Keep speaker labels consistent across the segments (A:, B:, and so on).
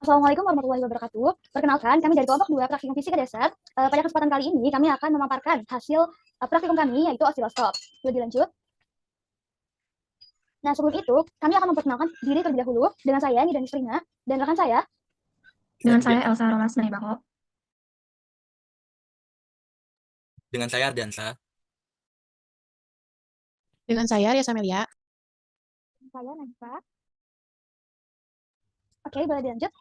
A: Assalamualaikum warahmatullahi wabarakatuh. Perkenalkan, kami dari kelompok 2 Praktikum Fisika Dasar. Pada kesempatan kali ini, kami akan memaparkan hasil praktikum kami, yaitu osiloskop. Boleh dilanjut? Nah, sebelum itu, kami akan memperkenalkan diri terlebih dahulu dengan saya, Nida Nisrina, dan rekan saya.
B: Dengan saya Elsa Rolas Naibaho.
C: Dengan saya Ardansa.
D: Dengan saya Ria Samelia.
A: Saya Najwa. Oke, boleh dilanjut?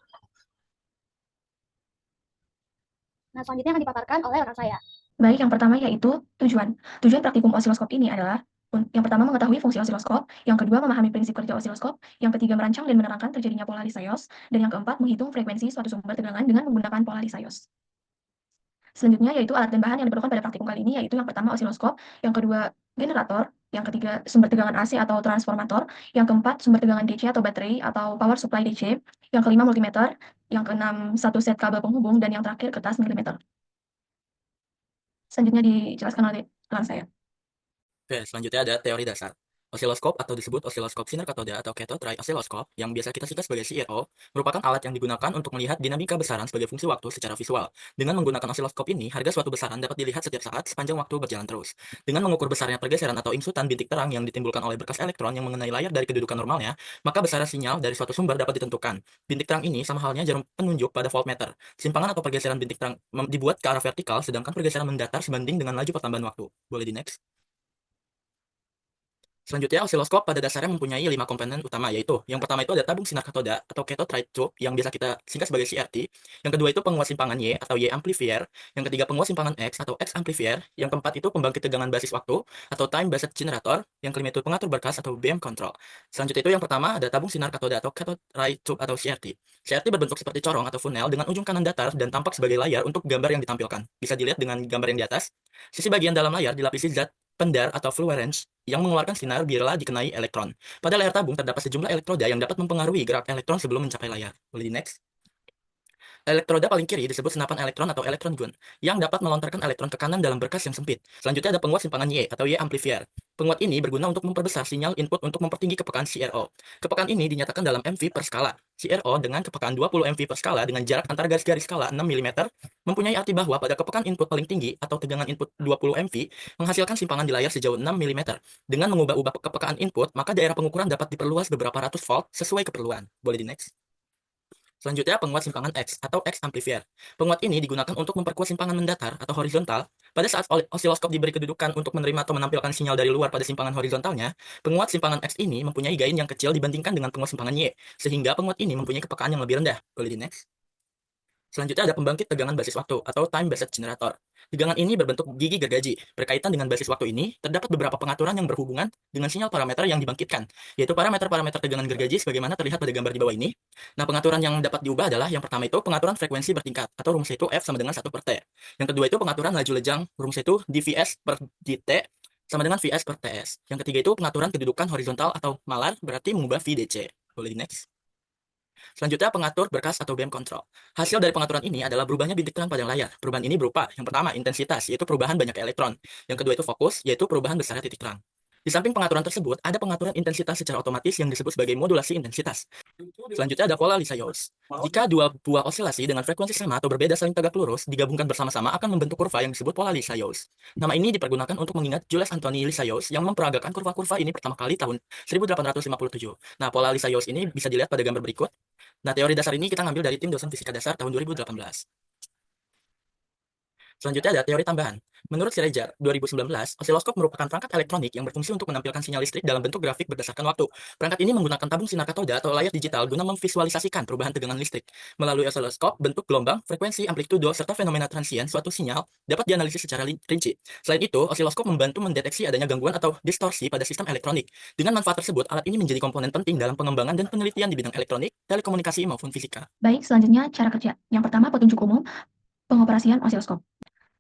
A: Nah, selanjutnya akan dipaparkan oleh rekan saya.
B: Baik, yang pertama yaitu tujuan. Tujuan praktikum osiloskop ini adalah yang pertama mengetahui fungsi osiloskop, yang kedua memahami prinsip kerja osiloskop, yang ketiga merancang dan menerangkan terjadinya pola Lissajous, dan yang keempat menghitung frekuensi suatu sumber tegangan dengan menggunakan pola Lissajous. Selanjutnya yaitu alat dan bahan yang diperlukan pada praktikum kali ini, yaitu yang pertama osiloskop, yang kedua generator, yang ketiga sumber tegangan AC atau transformator, yang keempat sumber tegangan DC atau baterai atau power supply DC, yang kelima multimeter, yang keenam satu set kabel penghubung, dan yang terakhir kertas milimeter. Selanjutnya dijelaskan oleh rekan saya.
C: Oke, selanjutnya ada teori dasar. Osiloskop atau disebut osiloskop sinar katoda atau cathode ray oscilloscope yang biasa kita singkat sebagai CRO merupakan alat yang digunakan untuk melihat dinamika besaran sebagai fungsi waktu secara visual. Dengan menggunakan osiloskop ini, harga suatu besaran dapat dilihat setiap saat sepanjang waktu berjalan terus. Dengan mengukur besarnya pergeseran atau insutan bintik terang yang ditimbulkan oleh berkas elektron yang mengenai layar dari kedudukan normalnya, maka besaran sinyal dari suatu sumber dapat ditentukan. Bintik terang ini sama halnya jarum penunjuk pada voltmeter. Simpangan atau pergeseran bintik terang dibuat ke arah vertikal, sedangkan pergeseran mendatar sebanding dengan laju pertambahan waktu. Boleh di next? Selanjutnya, osiloskop pada dasarnya mempunyai 5 komponen utama, yaitu yang pertama itu ada tabung sinar katoda atau cathode ray tube yang biasa kita singkat sebagai CRT. Yang kedua itu penguat simpangan Y atau Y amplifier. Yang ketiga penguat simpangan X atau X amplifier. Yang keempat itu pembangkit tegangan basis waktu atau time based generator. Yang kelima itu pengatur berkas atau BM control. Selanjutnya itu yang pertama ada tabung sinar katoda atau cathode ray tube atau CRT. CRT berbentuk seperti corong atau funnel dengan ujung kanan datar dan tampak sebagai layar untuk gambar yang ditampilkan. Bisa dilihat dengan gambar yang di atas. Sisi bagian dalam layar dilapisi zat pendar atau fluorescence yang mengeluarkan sinar bila dikenai elektron. Pada layar tabung terdapat sejumlah elektroda yang dapat mempengaruhi gerak elektron sebelum mencapai layar. Boleh di next? Elektroda paling kiri disebut senapan elektron atau elektron gun, yang dapat melontarkan elektron ke kanan dalam berkas yang sempit. Selanjutnya ada penguat simpangan Y atau Y amplifier. Penguat ini berguna untuk memperbesar sinyal input untuk mempertinggi kepekaan CRO. Kepekaan ini dinyatakan dalam MV per skala. CRO dengan kepekaan 20 MV per skala dengan jarak antara garis-garis skala 6 mm mempunyai arti bahwa pada kepekaan input paling tinggi atau tegangan input 20 MV menghasilkan simpangan di layar sejauh 6 mm. Dengan mengubah-ubah kepekaan input, maka daerah pengukuran dapat diperluas beberapa ratus volt sesuai keperluan. Boleh di next? Selanjutnya, penguat simpangan X atau X amplifier. Penguat ini digunakan untuk memperkuat simpangan mendatar atau horizontal. Pada saat osiloskop diberi kedudukan untuk menerima atau menampilkan sinyal dari luar pada simpangan horizontalnya, penguat simpangan X ini mempunyai gain yang kecil dibandingkan dengan penguat simpangan Y, sehingga penguat ini mempunyai kepekaan yang lebih rendah. Boleh di next? Selanjutnya ada pembangkit tegangan basis waktu atau time based generator. Tegangan ini berbentuk gigi gergaji. Berkaitan dengan basis waktu ini, terdapat beberapa pengaturan yang berhubungan dengan sinyal parameter yang dibangkitkan, yaitu parameter-parameter tegangan gergaji sebagaimana terlihat pada gambar di bawah ini. Nah, pengaturan yang dapat diubah adalah yang pertama itu pengaturan frekuensi bertingkat atau rumusnya itu F sama dengan 1 per T. Yang kedua itu pengaturan laju lejang, rumusnya itu dVs per dt sama dengan Vs per Ts. Yang ketiga itu pengaturan kedudukan horizontal atau malar berarti mengubah VDC. Boleh di next? Selanjutnya, pengatur berkas atau BM control. Hasil dari pengaturan ini adalah berubahnya bintik terang pada layar. Perubahan ini berupa, yang pertama, intensitas, yaitu perubahan banyak elektron. Yang kedua itu fokus, yaitu perubahan besarnya titik terang. Di samping pengaturan tersebut, ada pengaturan intensitas secara otomatis yang disebut sebagai modulasi intensitas. Selanjutnya ada pola Lissajous. Jika dua buah osilasi dengan frekuensi sama atau berbeda saling tegak lurus digabungkan bersama-sama akan membentuk kurva yang disebut pola Lissajous. Nama ini dipergunakan untuk mengingat Jules Anthony Lissajous yang memperagakan kurva-kurva ini pertama kali tahun 1857. Nah, pola Lissajous ini bisa dilihat pada gambar berikut. Nah, teori dasar ini kita ngambil dari tim dosen fisika dasar tahun 2018. Selanjutnya ada teori tambahan. Menurut Sirejar, 2019, osiloskop merupakan perangkat elektronik yang berfungsi untuk menampilkan sinyal listrik dalam bentuk grafik berdasarkan waktu. Perangkat ini menggunakan tabung sinar katoda atau layar digital guna memvisualisasikan perubahan tegangan listrik. Melalui osiloskop, bentuk gelombang, frekuensi, amplitudo, serta fenomena transien suatu sinyal dapat dianalisis secara rinci. Selain itu, osiloskop membantu mendeteksi adanya gangguan atau distorsi pada sistem elektronik. Dengan manfaat tersebut, alat ini menjadi komponen penting dalam pengembangan dan penelitian di bidang elektronik, telekomunikasi maupun fisika.
B: Baik, selanjutnya cara kerja. Yang pertama, petunjuk umum pengoperasian osiloskop.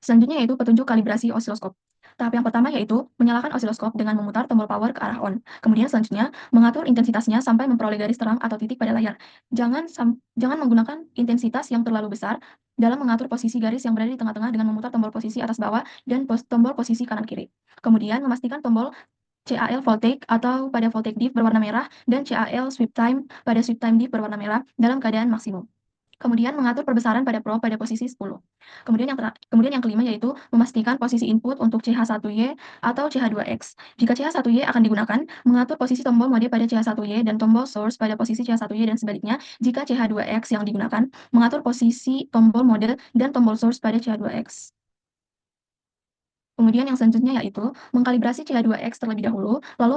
B: Selanjutnya yaitu petunjuk kalibrasi osiloskop. Tahap yang pertama yaitu menyalakan osiloskop dengan memutar tombol power ke arah on. Kemudian selanjutnya mengatur intensitasnya sampai memperoleh garis terang atau titik pada layar. Jangan menggunakan intensitas yang terlalu besar dalam mengatur posisi garis yang berada di tengah-tengah dengan memutar tombol posisi atas bawah dan tombol posisi kanan kiri. Kemudian memastikan tombol CAL voltage atau pada voltage diff berwarna merah dan CAL sweep time pada sweep time diff berwarna merah dalam keadaan maksimum. Kemudian mengatur perbesaran pada probe pada posisi 10. Kemudian yang kelima yaitu memastikan posisi input untuk CH1Y atau CH2X. Jika CH1Y akan digunakan, mengatur posisi tombol mode pada CH1Y dan tombol source pada posisi CH1Y dan sebaliknya. Jika CH2X yang digunakan, mengatur posisi tombol mode dan tombol source pada CH2X. Kemudian yang selanjutnya yaitu mengkalibrasi CH2X terlebih dahulu, lalu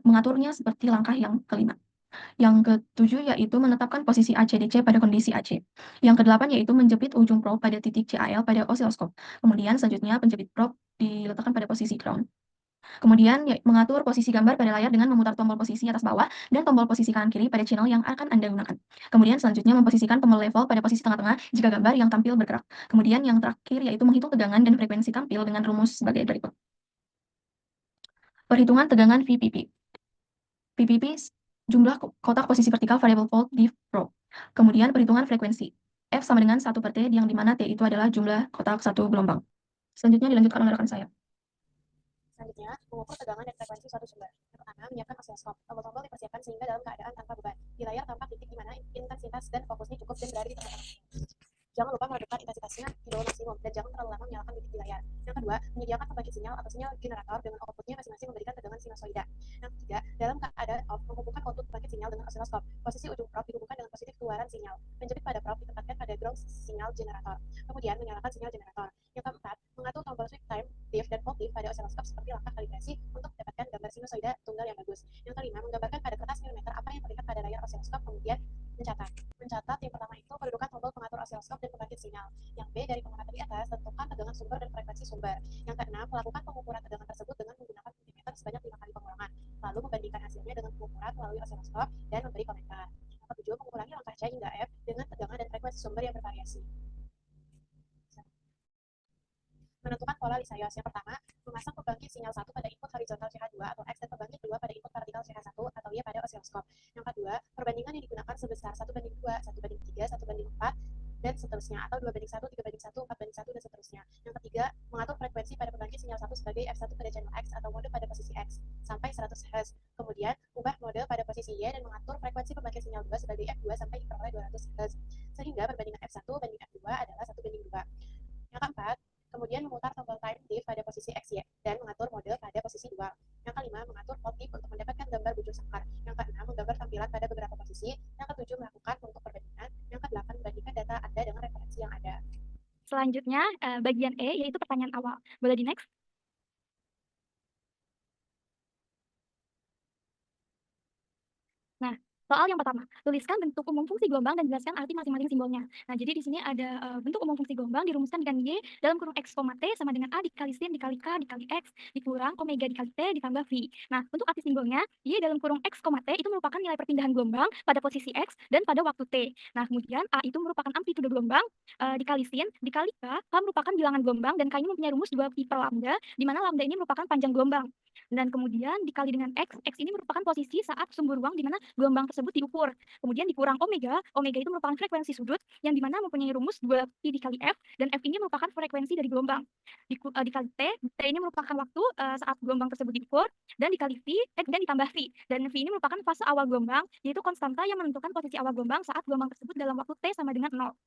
B: mengaturnya seperti langkah yang kelima. Yang ketujuh yaitu menetapkan posisi ACDC pada kondisi AC. Yang kedelapan yaitu menjepit ujung probe pada titik CAL pada osiloskop. Kemudian selanjutnya penjepit probe diletakkan pada posisi ground. Kemudian mengatur posisi gambar pada layar dengan memutar tombol posisi atas bawah dan tombol posisi kanan kiri pada channel yang akan Anda gunakan. Kemudian selanjutnya memposisikan tombol level pada posisi tengah-tengah jika gambar yang tampil bergerak. Kemudian yang terakhir yaitu menghitung tegangan dan frekuensi tampil dengan rumus sebagai berikut. Perhitungan tegangan VPP. VPP jumlah kotak posisi vertikal variable volt di probe. Kemudian perhitungan frekuensi. F sama dengan 1/T yang dimana T itu adalah jumlah kotak satu gelombang. Selanjutnya dilanjutkan oleh rekan saya.
D: Selanjutnya, mengukur tegangan dan frekuensi suatu sumber. Yang pertama, menyiapkan osiloskop. Tombol-tombol dipersiapkan sehingga dalam keadaan tanpa beban. Di layar tampak titik di mana intensitas dan fokusnya cukup dan berada di tengah-tengah. Jangan lupa meredupkan intensitasnya di bawah maksimum dan jangan terlalu lama menyalakan titik di layar. Yang kedua, menyediakan pembangkit sinyal atau sinyal generator dengan outputnya masing-masing memberikan tegangan sinusoida. Yang ketiga, dalam keadaan off, menghubungkan output pembangkit sinyal dengan osiloskop. Posisi ujung probe dihubungkan dengan positif keluaran sinyal. Penjepit pada probe ditempatkan pada ground sinyal generator. Kemudian menyalakan sinyal generator. Yang keempat, mengatur tombol switch time, diff, dan volt diff pada osiloskop seperti langkah kalibrasi untuk mendapatkan gambar sinusoida tunggal yang bagus. Yang kelima, menggambarkan pada kertas milimeter apa yang terlihat pada layar osiloskop, kemudian mencatat. Yang pertama itu kedudukan tombol pengatur osiloskop dan pembangkit sinyal. Yang B dari pengamatan di atas, tentukan tegangan sumber dan frekuensi sumber. Yang keenam, melakukan pengukuran tegangan tersebut dengan menggunakan multimeter sebanyak 5 kali pengulangan. Lalu membandingkan hasilnya dengan pengukuran melalui osiloskop dan memberi komentar. Yang ketujuh, mengulangi langkah C hingga F dengan tegangan dan frekuensi sumber yang bervariasi. Menentukan pola Lisayos. Yang pertama, memasang pembangkit sinyal 1 pada input horizontal CH2 atau X dan pembangkit 2 pada input vertikal CH1 atau Y pada osiloskop. Yang kedua, perbandingan yang digunakan sebesar 1:2, 1:3, 1:4, dan seterusnya, atau 2:1, 3:1, 4:1, dan seterusnya. Yang ketiga, mengatur frekuensi pada pembangkit sinyal 1 sebagai F1 pada channel X atau mode pada posisi X sampai 100 Hz. Kemudian, ubah mode pada posisi Y dan mengatur frekuensi pembangkit sinyal 2 sebagai F2 sampai diperoleh 200 Hz. Sehingga perbandingan F1 banding F2 adalah 1:2. Yang keempat, kemudian memutar tombol time diff pada posisi XY dan mengatur mode pada posisi 2. Yang kelima, mengatur volt diff untuk mendapatkan gambar bujur sangkar. Yang keenam, menggambar tampilan pada beberapa posisi. Yang ketujuh, melakukan untuk perbandingan. Yang kedelapan, membandingkan data Anda dengan referensi yang ada.
A: Selanjutnya, bagian E, yaitu pertanyaan awal. Boleh di next? Nah, soal yang pertama, tuliskan bentuk umum fungsi gelombang dan jelaskan arti masing-masing simbolnya. Nah, jadi di sini ada bentuk umum fungsi gelombang dirumuskan dengan Y dalam kurung X, T sama dengan A dikali sin dikali K dikali X dikurang omega dikali T ditambah V. Nah, untuk arti simbolnya, Y dalam kurung X, T itu merupakan nilai perpindahan gelombang pada posisi X dan pada waktu T. Nah, kemudian A itu merupakan amplitude gelombang dikali sin dikali K merupakan bilangan gelombang dan K ini mempunyai rumus 2 pi per lambda, di mana lambda ini merupakan panjang gelombang. Dan kemudian dikali dengan X ini merupakan posisi saat sumbu ruang di mana gelombang tersebut diukur. Kemudian dikurang omega itu merupakan frekuensi sudut yang dimana mempunyai rumus 2 pi dikali F, dan F ini merupakan frekuensi dari gelombang. Dikali T ini merupakan waktu saat gelombang tersebut diukur, dan dikali V, dan ditambah V. Dan V ini merupakan fase awal gelombang, yaitu konstanta yang menentukan posisi awal gelombang saat gelombang tersebut dalam waktu T sama dengan 0.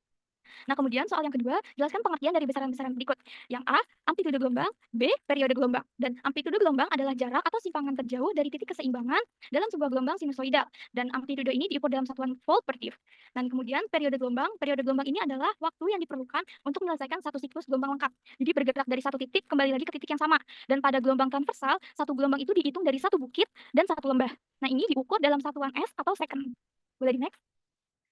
A: Nah, kemudian soal yang kedua, jelaskan pengertian dari besaran-besaran berikut. Yang A, amplitude gelombang, B, periode gelombang. Dan amplitude gelombang adalah jarak atau simpangan terjauh dari titik keseimbangan dalam sebuah gelombang sinusoidal. Dan amplitude ini diukur dalam satuan volt per diff. Dan kemudian periode gelombang ini adalah waktu yang diperlukan untuk menyelesaikan satu siklus gelombang lengkap. Jadi bergerak dari satu titik kembali lagi ke titik yang sama. Dan pada gelombang transversal, satu gelombang itu dihitung dari satu bukit dan satu lembah. Nah, ini diukur dalam satuan S atau second. Boleh di next?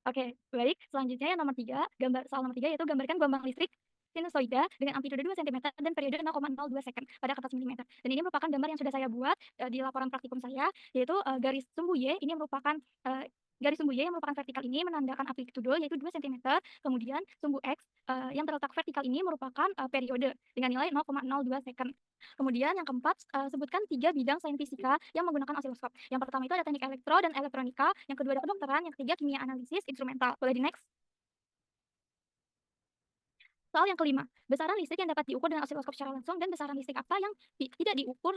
A: Oke, baik. Selanjutnya yang nomor 3, soal nomor 3 yaitu gambarkan gelombang listrik sinusoida dengan amplitude 2 cm dan periode 0,02 second pada kertas milimeter. Dan ini merupakan gambar yang sudah saya buat di laporan praktikum saya, yaitu garis sumbu Y ini merupakan garis sumbu Y yang merupakan vertikal ini menandakan amplitude yaitu 2 cm. Kemudian sumbu X yang terletak vertikal ini merupakan periode dengan nilai 0,02 second. Kemudian yang keempat, sebutkan 3 bidang sains fisika yang menggunakan osiloskop. Yang pertama itu ada teknik elektro dan elektronika, yang kedua ada kedokteran, yang ketiga kimia analisis instrumental. Boleh di next? Soal yang kelima, besaran listrik yang dapat diukur dengan osiloskop secara langsung dan besaran listrik apa yang tidak diukur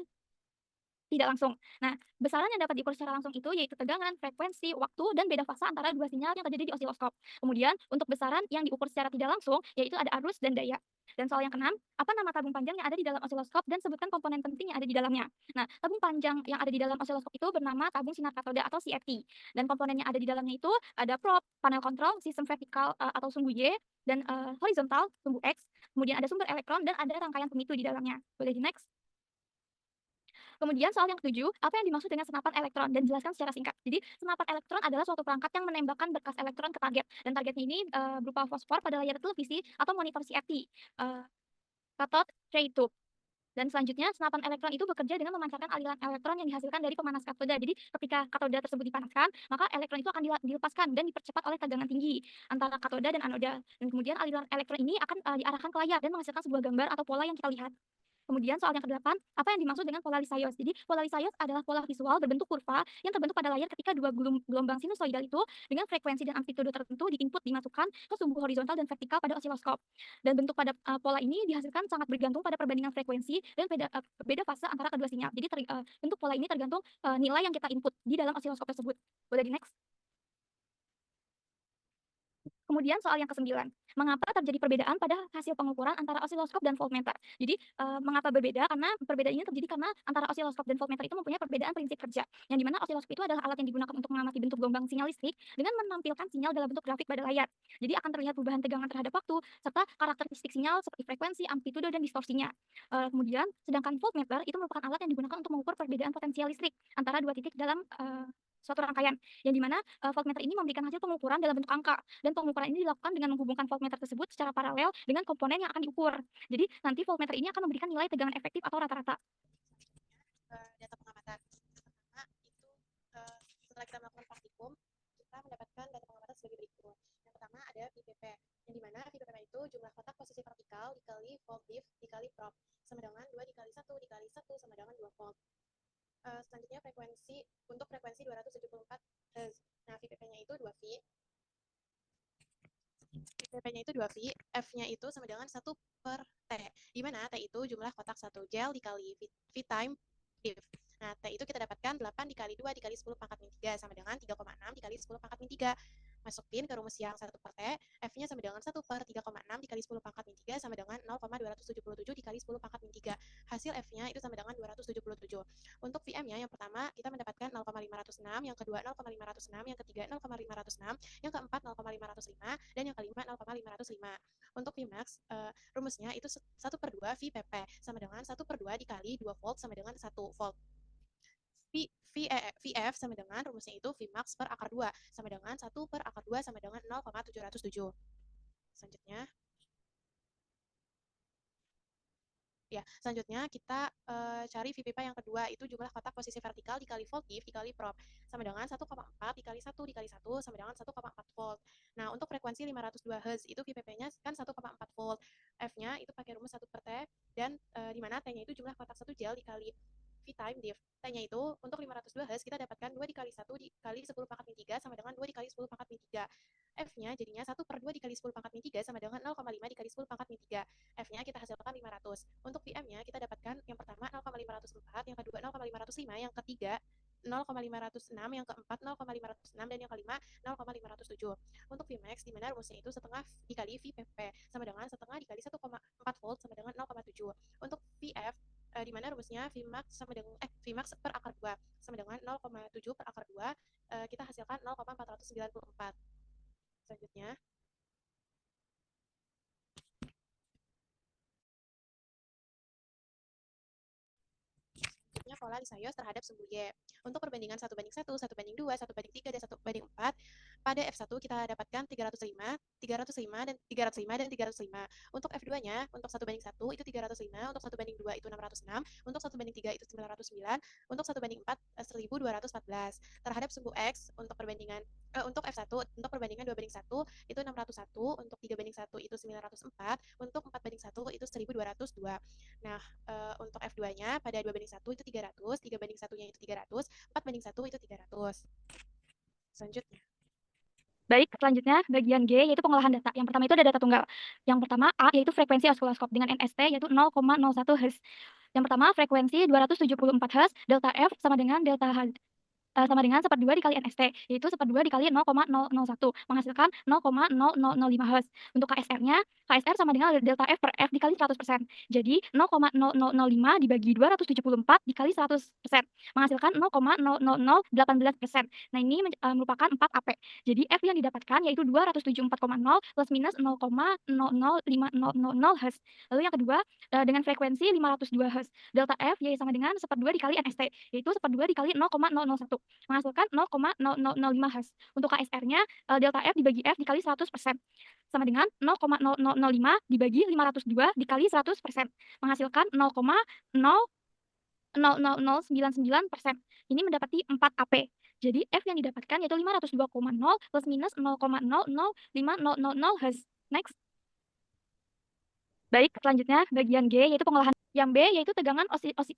A: tidak langsung. Nah, besaran yang dapat diukur secara langsung itu yaitu tegangan, frekuensi, waktu, dan beda fase antara dua sinyal yang terjadi di osiloskop. Kemudian, untuk besaran yang diukur secara tidak langsung, yaitu ada arus dan daya. Dan soal yang keenam, apa nama tabung panjang yang ada di dalam osiloskop dan sebutkan komponen penting yang ada di dalamnya. Nah, tabung panjang yang ada di dalam osiloskop itu bernama tabung sinar katoda atau CFT. Dan komponen yang ada di dalamnya itu ada probe, panel kontrol, sistem vertikal atau sumbu Y, dan horizontal, sumbu X. Kemudian ada sumber elektron dan ada rangkaian pemicu di dalamnya. Boleh di next? Kemudian soal yang ketujuh, apa yang dimaksud dengan senapan elektron dan jelaskan secara singkat. Jadi, senapan elektron adalah suatu perangkat yang menembakkan berkas elektron ke target. Dan targetnya ini berupa fosfor pada layar televisi atau monitor CRT, cathode ray tube. Dan selanjutnya, senapan elektron itu bekerja dengan memancarkan aliran elektron yang dihasilkan dari pemanas katoda. Jadi, ketika katoda tersebut dipanaskan, maka elektron itu akan dilepaskan dan dipercepat oleh tegangan tinggi antara katoda dan anoda. Dan kemudian aliran elektron ini akan diarahkan ke layar dan menghasilkan sebuah gambar atau pola yang kita lihat. Kemudian soal yang ke-8, apa yang dimaksud dengan polarisaios? Jadi, polarisaios adalah pola visual berbentuk kurva yang terbentuk pada layar ketika dua gelombang sinusoidal itu dengan frekuensi dan amplitude tertentu diinput dimasukkan ke sumbu horizontal dan vertikal pada osiloskop. Dan bentuk pada pola ini dihasilkan sangat bergantung pada perbandingan frekuensi dan beda fase antara kedua sinyal. Jadi, bentuk pola ini tergantung nilai yang kita input di dalam osiloskop tersebut. Boleh di next? Kemudian soal yang ke-9, mengapa terjadi perbedaan pada hasil pengukuran antara osiloskop dan voltmeter? Jadi, mengapa berbeda? Karena perbedaan ini terjadi karena antara osiloskop dan voltmeter itu mempunyai perbedaan prinsip kerja, yang dimana osiloskop itu adalah alat yang digunakan untuk mengamati bentuk gelombang sinyal listrik dengan menampilkan sinyal dalam bentuk grafik pada layar. Jadi akan terlihat perubahan tegangan terhadap waktu, serta karakteristik sinyal seperti frekuensi, amplitude, dan distorsinya. Kemudian, sedangkan voltmeter itu merupakan alat yang digunakan untuk mengukur perbedaan potensial listrik antara dua titik dalam suatu rangkaian, yang dimana voltmeter ini memberikan hasil pengukuran dalam bentuk angka, dan pengukuran ini dilakukan dengan menghubungkan voltmeter tersebut secara paralel dengan komponen yang akan diukur. Jadi nanti voltmeter ini akan memberikan nilai tegangan efektif atau rata-rata.
D: Data pengamatan. Pertama itu setelah kita melakukan praktikum, kita mendapatkan data pengamatan sebagai berikut. Yang pertama ada VPP, yang dimana VPP itu jumlah kotak posisi vertikal dikali volt diff dikali probe sama dengan 2 dikali 1 dikali 1 sama dengan 2 volt. Selanjutnya untuk frekuensi 274 Hz. Nah, VPP-nya itu 2V. VPP-nya itu 2V, F-nya itu sama dengan 1 per T, di mana T itu jumlah kotak 1 gel dikali V time diff. Nah, T itu kita dapatkan 8 dikali 2 dikali 10 pangkat min 3 sama dengan 3,6 dikali 10 pangkat min 3. Masukin ke rumus yang 1 per T, F-nya sama dengan 1 per 3,6 dikali 10 pangkat min 3 sama dengan 0,277 dikali 10 pangkat min 3. Hasil F-nya itu sama dengan 277. Untuk VM-nya yang pertama kita mendapatkan 0,506, yang kedua 0,506, yang ketiga 0,506, yang keempat 0,505, dan yang kelima 0,505. Untuk Vmax, rumusnya itu 1 per 2 VPP sama dengan 1 per 2 dikali 2 volt sama dengan 1 volt. VF sama dengan rumusnya itu Vmax per akar 2 sama dengan 1 per akar 2 sama dengan 0,707. Selanjutnya kita cari VPP yang kedua, itu jumlah kotak posisi vertikal dikali volt diff dikali probe sama dengan 1,4 dikali 1 dikali 1 sama dengan 1,4 volt. Nah, untuk frekuensi 502 Hz itu VPP-nya kan 1,4 volt. F-nya itu pakai rumus 1 per T, dan di mana T-nya itu jumlah kotak 1 gel dikali V time diff. T-nya itu untuk 502 Hz kita dapatkan 2 dikali 1 dikali 10 pangkat min 3 sama dengan 2 dikali 10 pangkat min 3. F-nya jadinya 1 per 2 dikali 10 pangkat min 3 sama dengan 0,5 dikali 10 pangkat min 3. F-nya kita hasilkan 500. Untuk VM-nya kita dapatkan yang pertama 0,504, yang kedua 0,505, yang ketiga 0,506, yang keempat 0,506, dan yang kelima 0,507. Untuk Vmax di mana rumusnya itu setengah dikali VPP sama dengan setengah dikali 1,4 volt sama dengan 0,7. Untuk VF di mana rumusnya Vmax sama dengan Vmax per akar 2 sama dengan 0,7 per akar 2, kita hasilkan 0,494. Selanjutnya polarisaios terhadap sumbu Y. Untuk perbandingan 1:1, 1:2, 1:3, dan 1:4, pada F1 kita dapatkan 305, 305, dan 305, dan 305. Untuk F2-nya, untuk 1:1 itu 305, untuk 1:2 itu 606, untuk 1:3 itu 909, untuk 1:4 1214. Terhadap sumbu X untuk perbandingan untuk F1, untuk perbandingan 2:1 itu 601, untuk 3:1 itu 904, untuk 4:1 itu 1202. Nah, untuk F2-nya pada 2:1 itu 300, 3:1-nya itu 300, 4:1 itu 300. Selanjutnya.
A: Baik, selanjutnya bagian G yaitu pengolahan data. Yang pertama itu ada data tunggal. Yang pertama A yaitu frekuensi osiloskop dengan NST yaitu 0,01 Hz. Yang pertama frekuensi 274 Hz, delta F sama dengan delta H sama dengan 1/2 dikali NST, yaitu 1/2 dikali 0,001, menghasilkan 0,0005 Hz. Untuk KSR-nya, KSR sama dengan delta F per F dikali 100%. Jadi 0,0005 dibagi 274 dikali 100%, menghasilkan 0,00018%. Nah, ini merupakan 4 AP. Jadi F yang didapatkan yaitu 274,0 plus minus 0,005000 Hz. Lalu yang kedua, dengan frekuensi 502 Hz. Delta F yaitu sama dengan 1/2 dikali NST, yaitu 1/2 dikali 0,001, menghasilkan 0,0005 Hz. Untuk KSR-nya, delta F dibagi F dikali 100%, sama dengan 0,0005 dibagi 502 dikali 100%, menghasilkan 0,00099%. Ini mendapati 4 AP. Jadi F yang didapatkan yaitu 502,0 plus minus 0,005000 Hz. Next. Baik, selanjutnya bagian G yaitu pengolahan. Yang B yaitu tegangan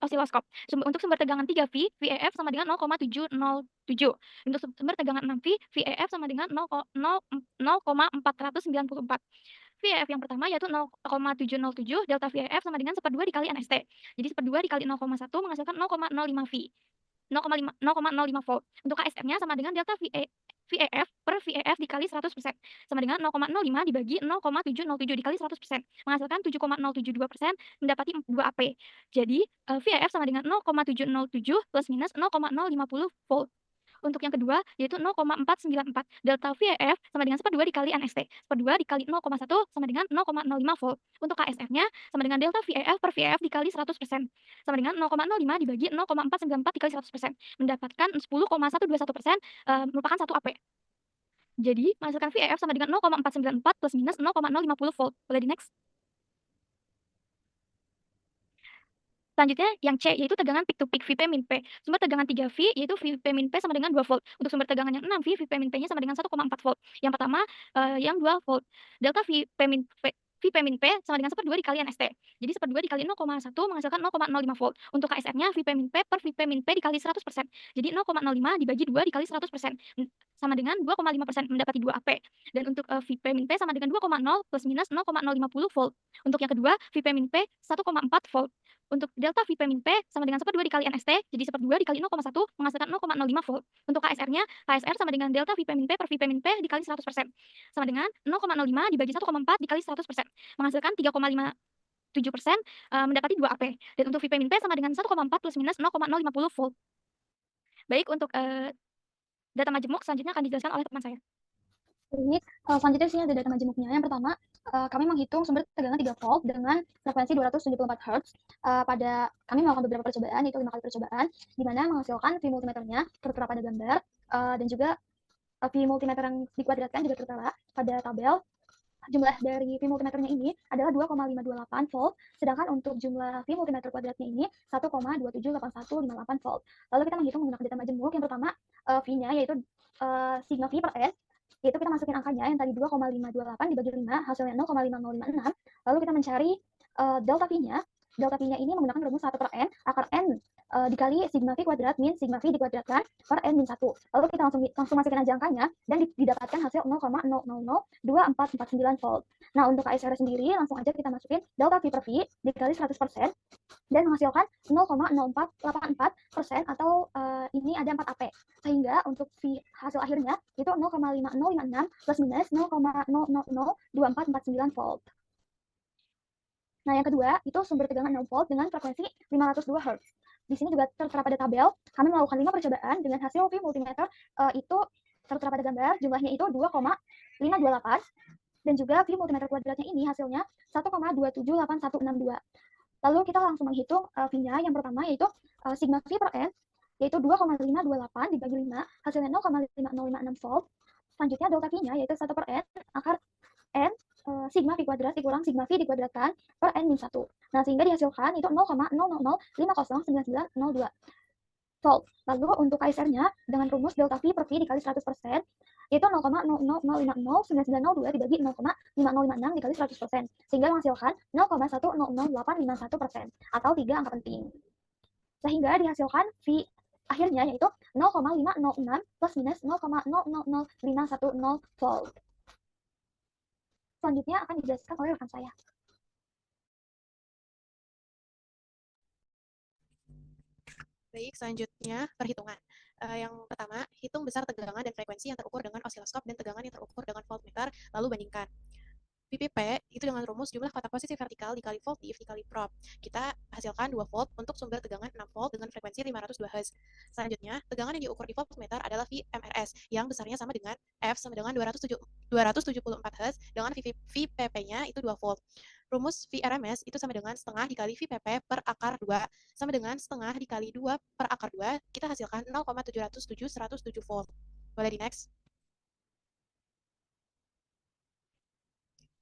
A: osiloskop. Untuk sumber tegangan 3V, VEF sama dengan 0,707. Untuk sumber tegangan 6V, VEF sama dengan 0,494. VEF yang pertama yaitu 0,707, delta VEF sama dengan 1/2 dikali NST. Jadi 1/2 dikali 0,1 menghasilkan 0,05V. 0,05 volt. Untuk KSR-nya sama dengan delta VEF per VEF dikali 100%, sama dengan 0,05 dibagi 0,707 dikali 100%, menghasilkan 7,072%, mendapati 2 AP. Jadi VEF sama dengan 0,707 plus minus 0,050 volt. Untuk yang kedua yaitu 0,494, delta VEF sama dengan 1/2 dikali NST. 1/2 dikali 0,1 sama dengan 0,05 volt. Untuk KSR-nya sama dengan delta VEF per VEF dikali 100%, sama dengan 0,05 dibagi 0,494 dikali 100%, mendapatkan 10,121%, merupakan 1 AP. Jadi menghasilkan VEF sama dengan 0,494 plus minus 0,050 volt. Boleh di next. Selanjutnya yang C yaitu tegangan peak to peak Vp min P. Sumber tegangan 3V yaitu Vp min P sama dengan 2 volt. Untuk sumber tegangan yang 6V, Vp min P-nya sama dengan 1,4 volt. Yang pertama yang 2 volt. Delta Vp min P sama dengan 1/2 dikali NST. Jadi 1/2 dikali 0,1 menghasilkan 0,05 volt. Untuk KSR-nya Vp min P per Vp min P dikali 100%. Jadi 0,05 dibagi 2 dikali 100%, sama dengan 2,5%, mendapati 2 AP. Dan untuk Vp min P sama dengan 2,0 plus minus 0,050 volt. Untuk yang kedua, Vp min P 1,4 volt. Untuk delta Vp min P sama dengan 1/2 dikali NST, jadi 1/2 dikali 0,1 menghasilkan 0,05 volt. Untuk KSR-nya, KSR sama dengan delta Vp min P per Vp min P dikali 100%, sama dengan 0,05 dibagi 1,4 dikali 100%, menghasilkan 3,57%, mendapati 2 AP. Dan untuk Vp min P sama dengan 1,4 plus minus 0,050 volt. Baik, untuk data majemuk selanjutnya akan dijelaskan oleh teman saya.
E: Baik, selanjutnya di sini ada data majemuknya. Yang pertama, kami menghitung sumber tegangan 3 volt dengan frekuensi 274 Hz. Kami melakukan beberapa percobaan, yaitu 5 kali percobaan, di mana menghasilkan V multimeternya tertera pada gambar, dan juga V multimeter yang dikuadratkan juga tertera pada tabel. Jumlah dari V multimeternya ini adalah 2,528 volt, sedangkan untuk jumlah V multimeter kuadratnya ini 1,278158 volt. Lalu kita menghitung menggunakan data majemuk. Yang pertama, V-nya yaitu sigma V per N, yaitu kita masukin angkanya yang tadi 2,528 dibagi 5, hasilnya 0,5056. Lalu kita mencari delta V-nya. Delta V-nya ini menggunakan rumus 1 per N, akar N dikali sigma V kuadrat min sigma V dikuadratkan per N min 1. Lalu kita langsung masukin aja angkanya, dan didapatkan hasil 0,002449 volt. Nah, untuk KSR sendiri, langsung aja kita masukin delta V per V dikali 100%, dan menghasilkan 0,0484%, atau ini ada 4 AP. Sehingga untuk V hasil akhirnya itu 0,5056 plus minus 0,002449 volt. Nah, yang kedua itu sumber tegangan 6 volt dengan frekuensi 502 Hz. Di sini juga tertera pada tabel, kami melakukan 5 percobaan dengan hasil V multimeter itu tertera pada gambar, jumlahnya itu 2,528, dan juga V multimeter kuadratnya ini hasilnya 1,278162. Lalu kita langsung menghitung V-nya. Yang pertama yaitu sigma V per N, yaitu 2,528 dibagi 5, hasilnya 0,5056 volt. Selanjutnya delta V-nya yaitu 1 per N, akar N sigma V kuadrat dikurang sigma V dikuadratkan per N min 1. Nah, sehingga dihasilkan itu 0,00509902 volt. Lalu untuk KSR-nya dengan rumus delta V per V dikali 100%, itu 0,00509902 dibagi 0,5056 dikali 100%, sehingga menghasilkan 0,100851%, atau 3 angka penting. Sehingga dihasilkan V akhirnya yaitu 0,506 plus minus 0,000510 volt. Selanjutnya akan dijelaskan oleh rekan saya.
D: Baik, selanjutnya perhitungan. Yang pertama, hitung besar tegangan dan frekuensi yang terukur dengan osiloskop dan tegangan yang terukur dengan voltmeter, lalu bandingkan. VPP itu dengan rumus jumlah kotak posisi vertikal dikali voltif dikali prop. Kita hasilkan 2 volt untuk sumber tegangan 6 volt dengan frekuensi 502 Hz. Selanjutnya, tegangan yang diukur di voltmeter adalah VMRS yang besarnya sama dengan F sama dengan 274 Hz dengan VPP-nya itu 2 volt. Rumus VRMS itu sama dengan setengah dikali VPP per akar 2 sama dengan setengah dikali 2 per akar 2, kita hasilkan 0,707 volt. Boleh di next?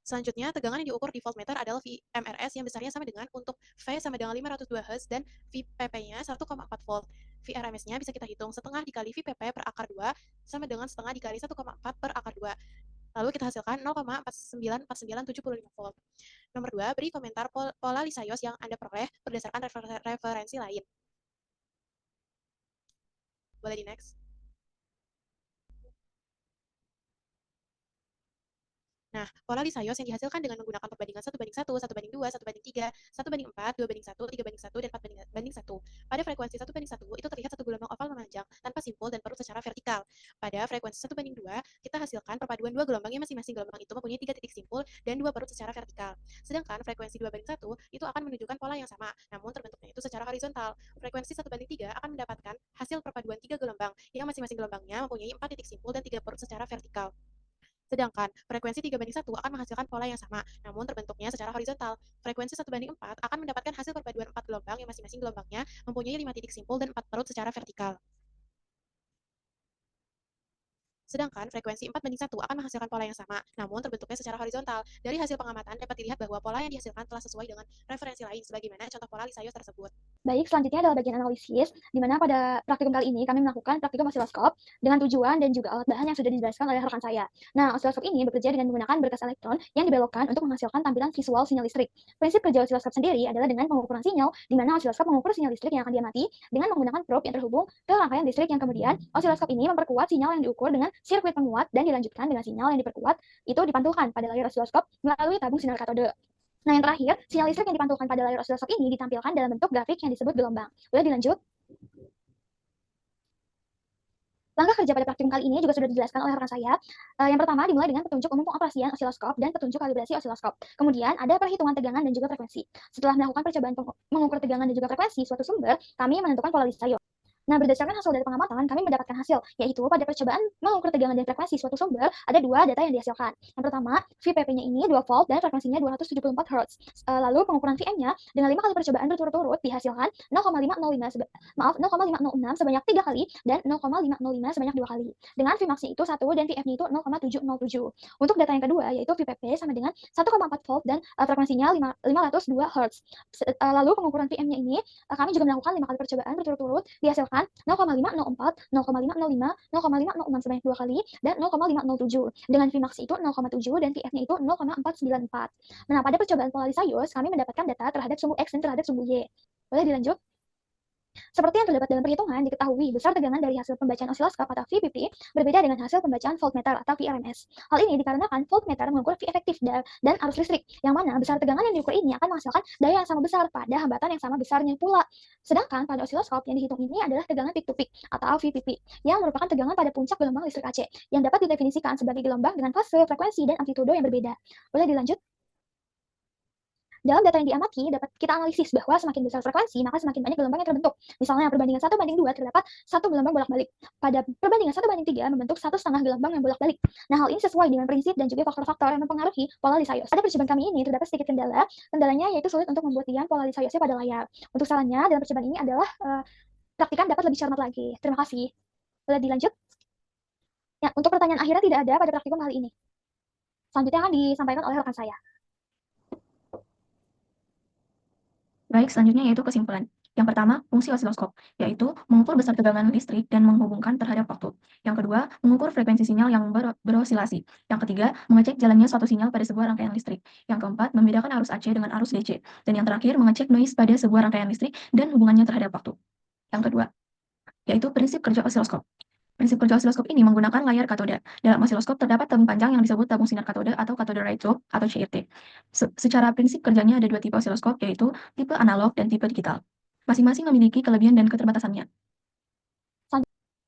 D: Selanjutnya, tegangan yang diukur di voltmeter adalah VMRS yang besarnya sama dengan untuk V sama dengan 502 Hz dan VPP-nya 1,4 volt. VRMS-nya bisa kita hitung setengah dikali VPP per akar 2 sama dengan setengah dikali 1,4 per akar 2. Lalu kita hasilkan 0,494975 volt. Nomor 2, beri komentar pola Lissajous yang Anda peroleh berdasarkan referensi lain. Boleh di next? Nah, pola Lissajous yang dihasilkan dengan menggunakan perbandingan 1:1, 1:2, 1:3, 1:4, 2:1, 3:1, dan 4:1. Pada frekuensi 1:1, itu terlihat satu gelombang oval memanjang, tanpa simpul dan perut secara vertikal. Pada frekuensi 1:2, kita hasilkan perpaduan dua gelombang yang masing-masing gelombang itu mempunyai 3 titik simpul dan 2 perut secara vertikal. Sedangkan frekuensi 2:1 itu akan menunjukkan pola yang sama, namun terbentuknya itu secara horizontal. Frekuensi 1:3 akan mendapatkan hasil perpaduan 3 gelombang, yang masing-masing gelombangnya mempunyai 4 titik simpul dan 3 perut secara vertikal. Sedangkan frekuensi 3:1 akan menghasilkan pola yang sama, namun terbentuknya secara horizontal. Frekuensi 1:4 akan mendapatkan hasil perpaduan 4 gelombang yang masing-masing gelombangnya mempunyai 5 titik simpul dan 4 perut secara vertikal. Sedangkan frekuensi 4:1 akan menghasilkan pola yang sama, namun terbentuknya secara horizontal. Dari hasil pengamatan dapat dilihat bahwa pola yang dihasilkan telah sesuai dengan referensi lain sebagaimana contoh pola Lissajous tersebut.
E: Baik, selanjutnya adalah bagian analisis, di mana pada praktikum kali ini kami melakukan praktikum osiloskop dengan tujuan dan juga alat bahan yang sudah dijelaskan oleh rekan saya. Nah, osiloskop ini bekerja dengan menggunakan berkas elektron yang dibelokkan untuk menghasilkan tampilan visual sinyal listrik. Prinsip kerja osiloskop sendiri adalah dengan pengukuran sinyal, di mana osiloskop mengukur sinyal listrik yang akan diamati dengan menggunakan probe yang terhubung ke rangkaian listrik yang kemudian osiloskop ini memperkuat sinyal yang diukur dengan sirkuit penguat dan dilanjutkan dengan sinyal yang diperkuat itu dipantulkan pada layar osiloskop melalui tabung sinar katode. Nah, yang terakhir, sinyal listrik yang dipantulkan pada layar osiloskop ini ditampilkan dalam bentuk grafik yang disebut gelombang. Boleh dilanjut? Langkah kerja pada praktikum kali ini juga sudah dijelaskan oleh rekan saya. Yang pertama dimulai dengan petunjuk umum pengoperasian osiloskop dan petunjuk kalibrasi osiloskop. Kemudian ada perhitungan tegangan dan juga frekuensi. Setelah melakukan percobaan mengukur tegangan dan juga frekuensi suatu sumber, kami menentukan pola Lissajous. Nah, berdasarkan hasil dari pengamatan, kami mendapatkan hasil, yaitu pada percobaan mengukur tegangan dan frekuensi suatu sumber, ada 2 data yang dihasilkan. Yang pertama, VPP-nya ini 2 volt dan frekuensinya 274 Hz. Lalu pengukuran VM-nya dengan 5 kali percobaan berturut-turut dihasilkan 0,506 sebanyak 3 kali dan 0,505 sebanyak 2 kali. Dengan Vmax-nya itu 1 dan VF-nya itu 0,707. Untuk data yang kedua, yaitu VPP sama dengan 1,4 volt dan frekuensinya 502 Hz. Lalu pengukuran VM-nya ini, kami juga melakukan 5 kali percobaan berturut-turut dihasilkan 0,504, 0,505, 0,506 sebanyak 2 kali, dan 0,507. Dengan Vmax itu 0,7 dan VF-nya itu 0,494. Nah, pada percobaan pola Lissajous, kami mendapatkan data terhadap sumbu X dan terhadap sumbu Y. Boleh dilanjut? Seperti yang terdapat dalam perhitungan, diketahui besar tegangan dari hasil pembacaan osiloskop atau VPP berbeda dengan hasil pembacaan voltmeter atau VRMS. Hal ini dikarenakan voltmeter mengukur V efektif dan arus listrik, yang mana besar tegangan yang diukur ini akan menghasilkan daya yang sama besar pada hambatan yang sama besarnya pula. Sedangkan pada osiloskop yang dihitung ini adalah tegangan peak to peak atau VPP, yang merupakan tegangan pada puncak gelombang listrik AC, yang dapat didefinisikan sebagai gelombang dengan fase, frekuensi, dan amplitudo yang berbeda. Boleh dilanjut? Dalam data yang diamati, dapat kita analisis bahwa semakin besar frekuensi, maka semakin banyak gelombang yang terbentuk. Misalnya, perbandingan 1:2 terdapat 1 gelombang bolak-balik. Pada perbandingan 1:3 membentuk 1,5 gelombang yang bolak-balik. Nah, hal ini sesuai dengan prinsip dan juga faktor-faktor yang mempengaruhi pola Lissajous. Pada percobaan kami ini terdapat sedikit kendala. Kendalanya yaitu sulit untuk membuat diam pola Lissajous pada layar. Untuk sarannya dalam percobaan ini adalah praktikan dapat lebih cermat lagi. Terima kasih. Boleh dilanjut? Ya, untuk pertanyaan akhirnya tidak ada pada praktikum kali ini. Selanjutnya akan disampaikan oleh rekan saya.
B: Baik, selanjutnya yaitu kesimpulan. Yang pertama, fungsi osiloskop, yaitu mengukur besar tegangan listrik dan menghubungkan terhadap waktu. Yang kedua, mengukur frekuensi sinyal yang berosilasi. Yang ketiga, mengecek jalannya suatu sinyal pada sebuah rangkaian listrik. Yang keempat, membedakan arus AC dengan arus DC. Dan yang terakhir, mengecek noise pada sebuah rangkaian listrik dan hubungannya terhadap waktu. Yang yaitu prinsip kerja osiloskop. Prinsip kerja osiloskop ini menggunakan layar katoda. Dalam osiloskop terdapat tabung panjang yang disebut tabung sinar katoda atau cathode ray tube atau CRT. Secara prinsip kerjanya ada dua tipe osiloskop, yaitu tipe analog dan tipe digital. Masing-masing memiliki kelebihan dan keterbatasannya.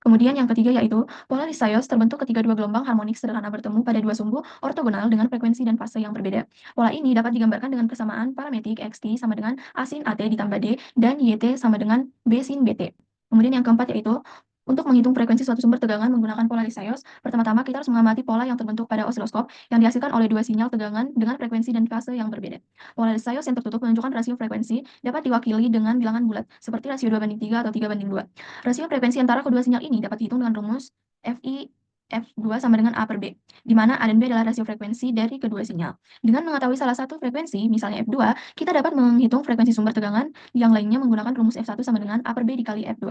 B: Kemudian yang ketiga yaitu polaris Sayos terbentuk ketika dua gelombang harmonik sederhana bertemu pada dua sumbu ortogonal dengan frekuensi dan fase yang berbeda. Pola ini dapat digambarkan dengan persamaan parametrik XT sama dengan A sin AT ditambah D dan YT sama dengan B sin BT. Kemudian yang keempat yaitu untuk menghitung frekuensi suatu sumber tegangan menggunakan polaris Sayos, pertama-tama kita harus mengamati pola yang terbentuk pada osiloskop yang dihasilkan oleh dua sinyal tegangan dengan frekuensi dan fase yang berbeda. Polaris Sayos yang tertutup menunjukkan rasio frekuensi dapat diwakili dengan bilangan bulat seperti rasio 2:3 atau 3:2. Rasio frekuensi antara kedua sinyal ini dapat dihitung dengan rumus Fi F2 sama dengan A per B, di mana A dan B adalah rasio frekuensi dari kedua sinyal. Dengan mengetahui salah satu frekuensi, misalnya F2, kita dapat menghitung frekuensi sumber tegangan yang lainnya menggunakan rumus F1 sama dengan A per B dikali F2.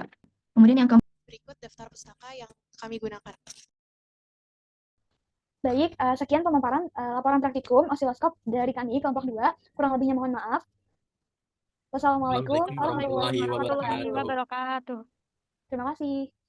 B: Kemudian yang
D: Berikut daftar pustaka yang kami gunakan.
E: Baik, sekian pemaparan laporan praktikum osiloskop dari kami kelompok 2. Kurang lebihnya mohon maaf. Wassalamualaikum
C: Assalamualaikum warahmatullahi
A: Warahmatullahi
C: wabarakatuh.
A: wabarakatuh.
E: Terima kasih.